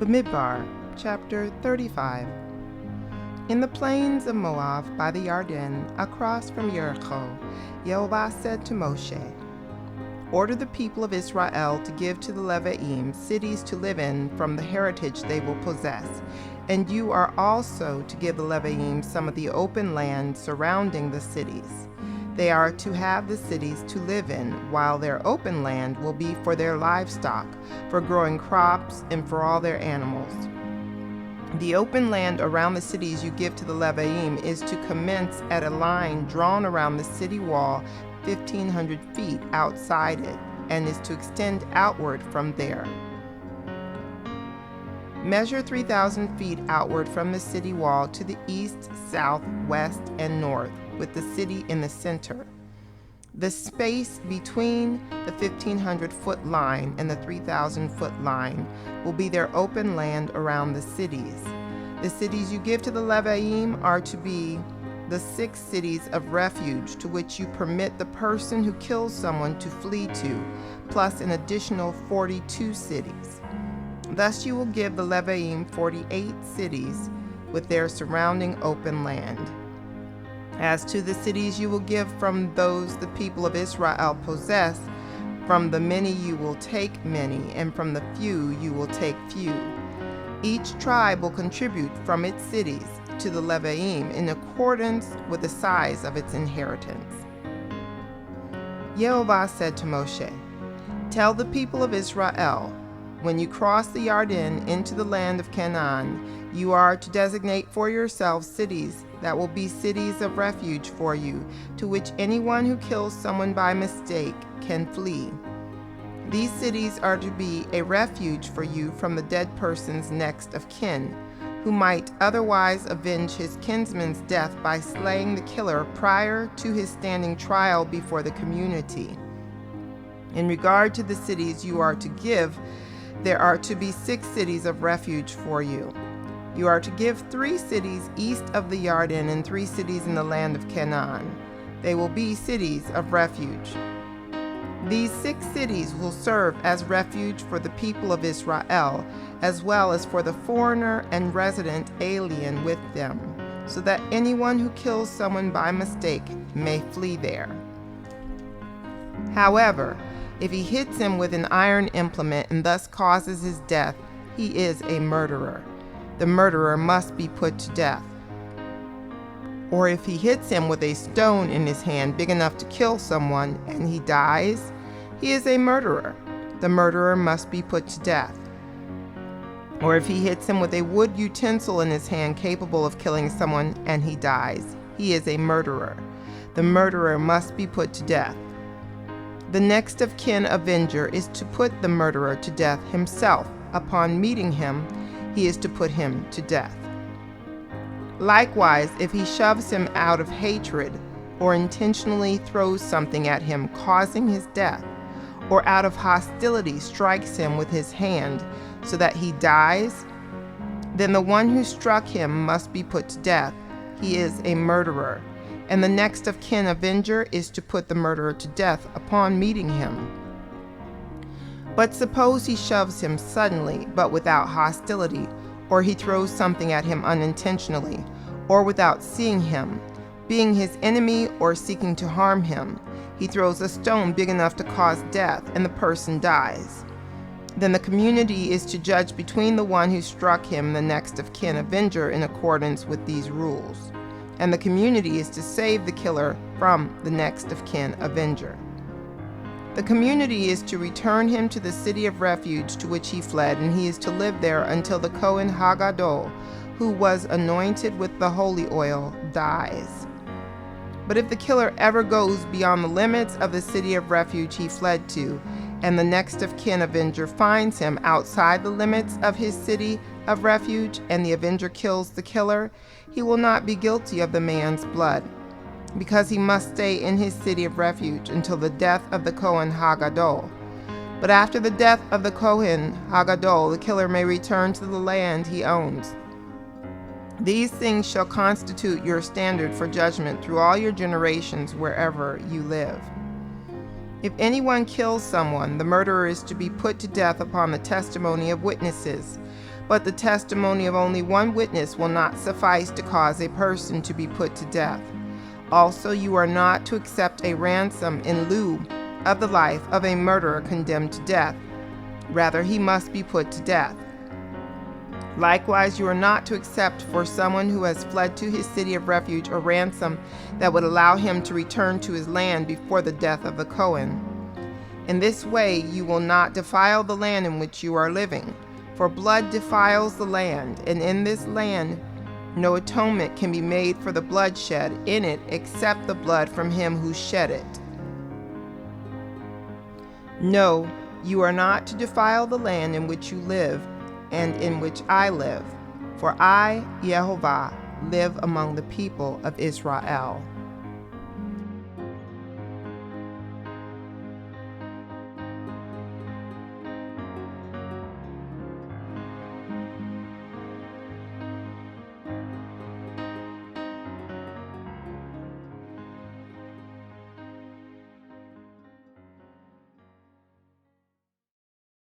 Bamidbar, chapter 35. In the plains of Moab by the Yarden, across from Jericho, Yehovah said to Moshe, "Order the people of Israel to give to the Leviim cities to live in from the heritage they will possess, and you are also to give the Leviim some of the open land surrounding the cities. They are to have the cities to live in, while their open land will be for their livestock, for growing crops, and for all their animals. The open land around the cities you give to the Leviim is to commence at a line drawn around the city wall 1,500 feet outside it, and is to extend outward from there. Measure 3,000 feet outward from the city wall to the east, south, west, and north, with the city in the center. The space between the 1,500-foot line and the 3,000-foot line will be their open land around the cities. The cities you give to the Leviim are to be the 6 cities of refuge to which you permit the person who kills someone to flee to, plus an additional 42 cities. Thus you will give the Leviim 48 cities with their surrounding open land. As to the cities you will give from those the people of Israel possess, from the many you will take many, and from the few you will take few. Each tribe will contribute from its cities to the Leviim in accordance with the size of its inheritance." Yehovah said to Moshe, "Tell the people of Israel, when you cross the Yarden into the land of Canaan, you are to designate for yourselves cities that will be cities of refuge for you, to which anyone who kills someone by mistake can flee. These cities are to be a refuge for you from the dead person's next of kin, who might otherwise avenge his kinsman's death by slaying the killer prior to his standing trial before the community. In regard to the cities you are to give, there are to be 6 cities of refuge for you. You are to give 3 cities east of the Yarden and 3 cities in the land of Canaan. They will be cities of refuge. These 6 cities will serve as refuge for the people of Israel, as well as for the foreigner and resident alien with them, so that anyone who kills someone by mistake may flee there. However, if he hits him with an iron implement and thus causes his death, he is a murderer. The murderer must be put to death. Or if he hits him with a stone in his hand big enough to kill someone and he dies, he is a murderer. The murderer must be put to death. Or if he hits him with a wood utensil in his hand capable of killing someone and he dies, he is a murderer. The murderer must be put to death. The next of kin avenger is to put the murderer to death himself. Upon meeting him, he is to put him to death. Likewise, if he shoves him out of hatred, or intentionally throws something at him causing his death, or out of hostility strikes him with his hand so that he dies, then the one who struck him must be put to death. He is a murderer. And the next of kin avenger is to put the murderer to death upon meeting him. But suppose he shoves him suddenly, but without hostility, or he throws something at him unintentionally, or without seeing him, being his enemy or seeking to harm him. He throws a stone big enough to cause death, and the person dies. Then the community is to judge between the one who struck him and the next of kin avenger in accordance with these rules. And the community is to save the killer from the next of kin avenger. The community is to return him to the city of refuge to which he fled, and he is to live there until the Kohen Hagadol, who was anointed with the holy oil, dies. But if the killer ever goes beyond the limits of the city of refuge he fled to, and the next of kin avenger finds him outside the limits of his city of refuge, and the avenger kills the killer, he will not be guilty of the man's blood, because he must stay in his city of refuge until the death of the Kohen Hagadol. But after the death of the Kohen Hagadol, the killer may return to the land he owns. These things shall constitute your standard for judgment through all your generations wherever you live. If anyone kills someone, the murderer is to be put to death upon the testimony of witnesses. But the testimony of only one witness will not suffice to cause a person to be put to death. Also, you are not to accept a ransom in lieu of the life of a murderer condemned to death. Rather, he must be put to death. Likewise, you are not to accept for someone who has fled to his city of refuge a ransom that would allow him to return to his land before the death of the Cohen. In this way, you will not defile the land in which you are living, for blood defiles the land, and in this land no atonement can be made for the bloodshed in it except the blood from him who shed it. No, you are not to defile the land in which you live and in which I live, for I, Yehovah, live among the people of Israel.